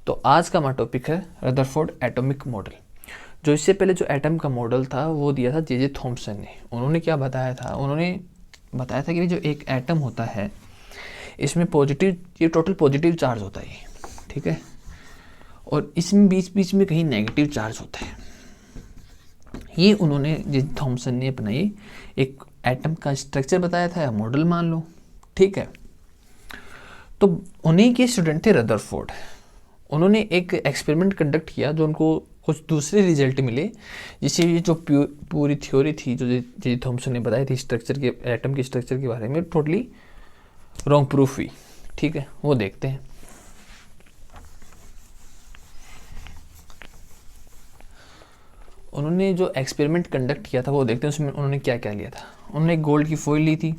तो आज का हमारा टॉपिक है रदरफोर्ड एटॉमिक मॉडल। जो इससे पहले जो एटम का मॉडल था वो दिया था जे थॉम्सन ने। उन्होंने क्या बताया था, उन्होंने बताया था कि जो एक एटम होता है इसमें पॉजिटिव, ये टोटल पॉजिटिव चार्ज होता है, ठीक है, और इसमें बीच बीच में कहीं नेगेटिव चार्ज होता है। ये उन्होंने जे थॉम्सन ने अपना ये एक एटम का स्ट्रक्चर बताया था या मॉडल मान लो, ठीक है। तो उन्हीं के स्टूडेंट थे रदरफोर्ड। उन्होंने एक एक्सपेरिमेंट कंडक्ट किया जो उनको कुछ दूसरे रिजल्ट मिले, जिससे ये जो पूरी थ्योरी थी जो जे थॉम्सन ने बताई थी स्ट्रक्चर के, एटम के स्ट्रक्चर के बारे में, टोटली रॉन्ग प्रूफ हुई, ठीक है। वो देखते हैं। उन्होंने जो एक्सपेरिमेंट कंडक्ट किया था वो देखते हैं, उसमें उन्होंने क्या क्या लिया था। उन्होंने एक गोल्ड की फॉइल ली थी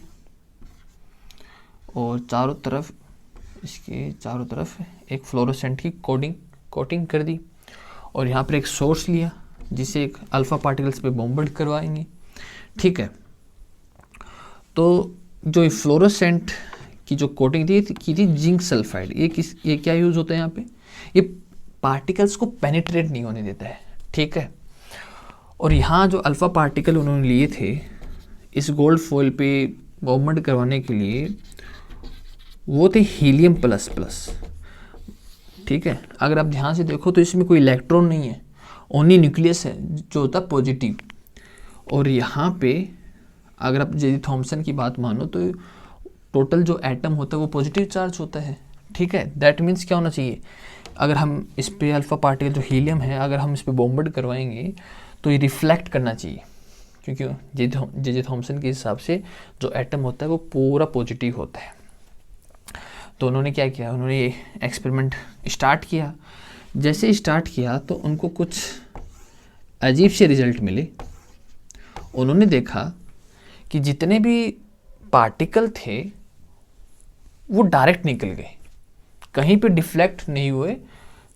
और चारों तरफ, इसके चारों तरफ एक फ्लोरोसेंट की कोटिंग कर दी, और यहाँ पर एक सोर्स लिया जिसे एक अल्फ़ा पार्टिकल्स पे बॉम्बर्ड करवाएंगे, ठीक है। तो जो फ्लोरोसेंट की जो कोटिंग थी की थी जिंक सल्फाइड। ये क्या यूज़ होता है यहाँ पे, ये पार्टिकल्स को पेनिट्रेट नहीं होने देता है, ठीक है। और यहाँ जो अल्फ़ा पार्टिकल उन्होंने लिए थे इस गोल्ड फॉइल पे बॉम्बर्ड करवाने के लिए, वो थे हीलियम प्लस प्लस, ठीक है। अगर आप ध्यान से देखो तो इसमें कोई इलेक्ट्रॉन नहीं है, ओनली न्यूक्लियस है जो होता है पॉजिटिव। और यहाँ पे अगर आप जे थॉम्सन की बात मानो तो टोटल जो एटम होता है वो पॉजिटिव चार्ज होता है, ठीक है। दैट मीन्स क्या होना चाहिए, अगर हम इस पे अल्फ़ा पार्टिकल जो हीलियम है अगर हम इस पे बॉम्बर्ड करवाएंगे तो ये रिफ्लेक्ट करना चाहिए, क्योंकि जे थॉम्सन के हिसाब से जो एटम होता है वो पूरा पॉजिटिव होता है। तो उन्होंने क्या किया, उन्होंने ये एक्सपेरिमेंट स्टार्ट किया। जैसे स्टार्ट किया तो उनको कुछ अजीब से रिजल्ट मिले। उन्होंने देखा कि जितने भी पार्टिकल थे वो डायरेक्ट निकल गए, कहीं पे डिफ्लेक्ट नहीं हुए,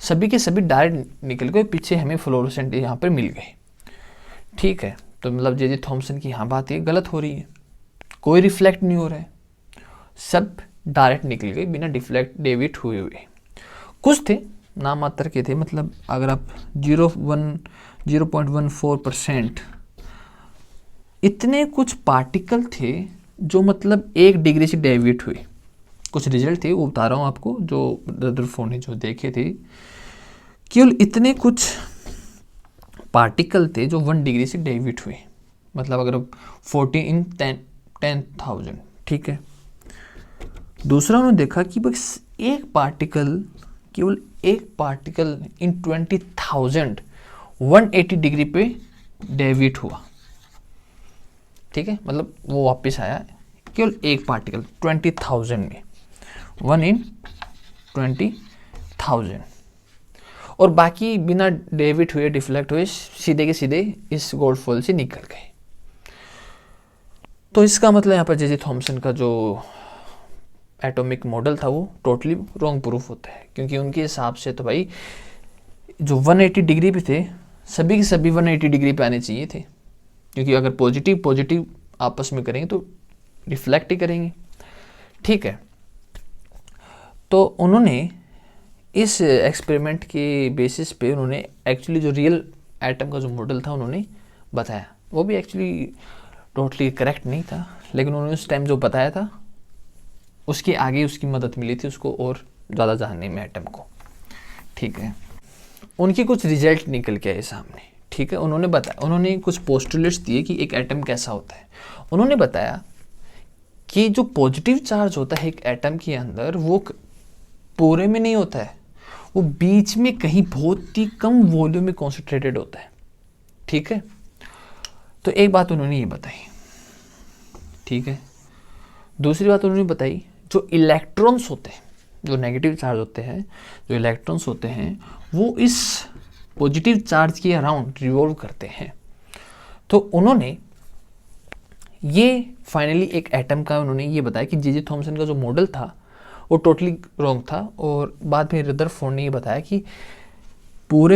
सभी के सभी डायरेक्ट निकल गए, पीछे हमें फ्लोरोसेंट यहाँ पर मिल गए, ठीक है। तो मतलब जे थॉम्सन की यहाँ बात ये गलत हो रही है, कोई रिफ्लेक्ट नहीं हो रहा है, सब डायरेक्ट निकल गए बिना डिफ्लेक्ट डेविट हुए हुए। कुछ थे नाम मात्र के थे, मतलब अगर आप 0.14% इतने कुछ पार्टिकल थे जो मतलब 1 डिग्री से डेविएट हुए। कुछ रिजल्ट थे वो बता रहा हूँ आपको, जो रदरफोर्ड ने जो देखे थे, केवल इतने कुछ पार्टिकल थे जो 1 डिग्री से डेविएट हुए। मतलब अगर 14 × 10,000, ठीक है। दूसरा उन्होंने देखा कि बस केवल एक पार्टिकल इन 20,000 180 डिग्री पे डेविएट हुआ, ठीक है। मतलब वो वापस आया केवल एक पार्टिकल 20,000 में, 1 इन 20,000, और बाकी बिना डेविएट हुए, डिफ्लेक्ट हुए, सीधे के सीधे इस गोल्ड फॉइल से निकल गए। तो इसका मतलब यहाँ पर जे थॉम्सन का जो एटॉमिक मॉडल था वो टोटली रॉन्ग प्रूफ होता है, क्योंकि उनके हिसाब से तो भाई जो 180 डिग्री पे थे सभी के सभी 180 डिग्री पे आने चाहिए थे, क्योंकि अगर पॉजिटिव आपस में करेंगे तो रिफ्लेक्ट ही करेंगे, ठीक है। तो उन्होंने इस एक्सपेरिमेंट के बेसिस पे उन्होंने एक्चुअली जो रियल एटम का जो मॉडल था उन्होंने बताया। वो भी एक्चुअली टोटली करेक्ट नहीं था, लेकिन उन्होंने उस टाइम जो बताया था उसके आगे उसकी मदद मिली थी उसको और ज़्यादा जानने में एटम को, ठीक है। उनके कुछ रिजल्ट निकल के आए सामने, ठीक है। उन्होंने कुछ पोस्टुलेट्स दिए कि एक एटम कैसा होता है। उन्होंने बताया कि जो पॉजिटिव चार्ज होता है एक एटम के अंदर वो पूरे में नहीं होता है, वो बीच में कहीं बहुत ही कम वॉल्यूम में कॉन्सेंट्रेटेड होता है, ठीक है। तो एक बात उन्होंने ये बताई, ठीक है। दूसरी बात उन्होंने बताई जो इलेक्ट्रॉन्स होते हैं, जो नेगेटिव चार्ज होते हैं, जो इलेक्ट्रॉन्स होते हैं वो इस पॉजिटिव चार्ज के अराउंड रिवॉल्व करते हैं। तो उन्होंने ये फाइनली एक एटम का उन्होंने ये बताया कि जे थॉम्सन का जो मॉडल था वो टोटली रॉन्ग था। और बाद में रदरफोर्ड ने ये बताया कि पूरे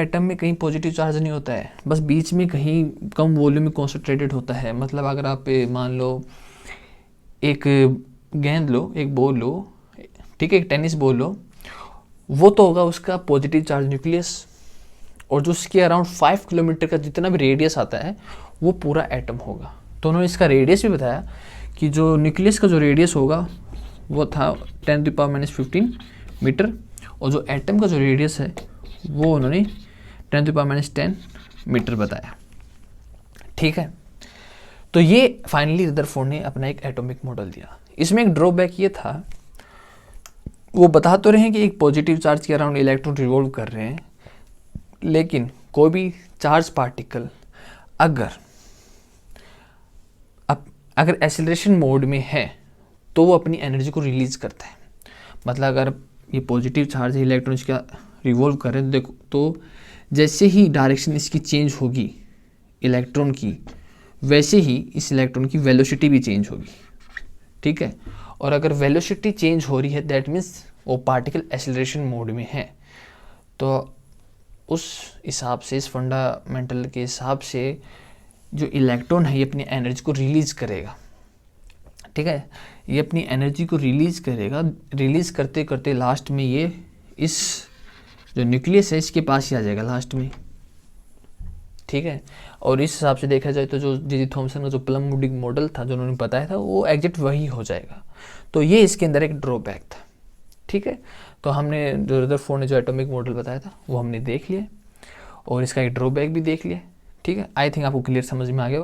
एटम में कहीं पॉजिटिव चार्ज नहीं होता है, बस बीच में कहीं कम वॉल्यूम में कॉन्सेंट्रेटेड होता है। मतलब अगर आप मान लो एक गेंद लो, एक बॉल लो, ठीक है, एक टेनिस बॉल लो, वो तो होगा उसका पॉजिटिव चार्ज न्यूक्लियस, और जो उसके अराउंड 5 किलोमीटर का जितना भी रेडियस आता है वो पूरा एटम होगा। तो उन्होंने इसका रेडियस भी बताया कि जो न्यूक्लियस का जो रेडियस होगा वो था 10⁻⁻15 मीटर, और जो एटम का जो रेडियस है वो उन्होंने 10⁻10 मीटर बताया। ठीक है, तो ये फाइनली रदरफोर्ड ने अपना एक एटॉमिक मॉडल दिया। इसमें एक ड्रॉबैक ये था, वो बता तो रहे हैं कि एक पॉजिटिव चार्ज के अराउंड इलेक्ट्रॉन रिवॉल्व कर रहे हैं, लेकिन कोई भी चार्ज पार्टिकल अगर एसिलरेशन मोड में है तो वो अपनी एनर्जी को रिलीज करता है। मतलब अगर ये पॉजिटिव चार्ज है, इलेक्ट्रॉन इसका रिवॉल्व कर रहे हैं, देखो तो जैसे ही डायरेक्शन इसकी चेंज होगी इलेक्ट्रॉन की, वैसे ही इस इलेक्ट्रॉन की वेलोसिटी भी चेंज होगी। ठीक है, और अगर वेलोसिटी चेंज हो रही है दैट मीन्स वो पार्टिकल एसिलरेशन मोड में है। तो उस हिसाब से, इस फंडामेंटल के हिसाब से जो इलेक्ट्रॉन है ये अपनी एनर्जी को रिलीज करेगा। ठीक है, ये अपनी एनर्जी को रिलीज करेगा, रिलीज करते करते लास्ट में ये इस जो न्यूक्लियस है इसके पास ही आ जाएगा लास्ट में। ठीक है, और इस हिसाब से देखा जाए तो जो जी थॉमसन का जो प्लम मूडिंग मॉडल था जो उन्होंने बताया था वो एग्जैक्ट वही हो जाएगा। तो ये इसके अंदर एक ड्रॉबैक था। ठीक है, तो हमने जो रदरफोर्ड ने जो एटॉमिक मॉडल बताया था वो हमने देख लिया, और इसका एक ड्रॉबैक भी देख लिया। ठीक है, आई थिंक आपको क्लियर समझ में आ गया।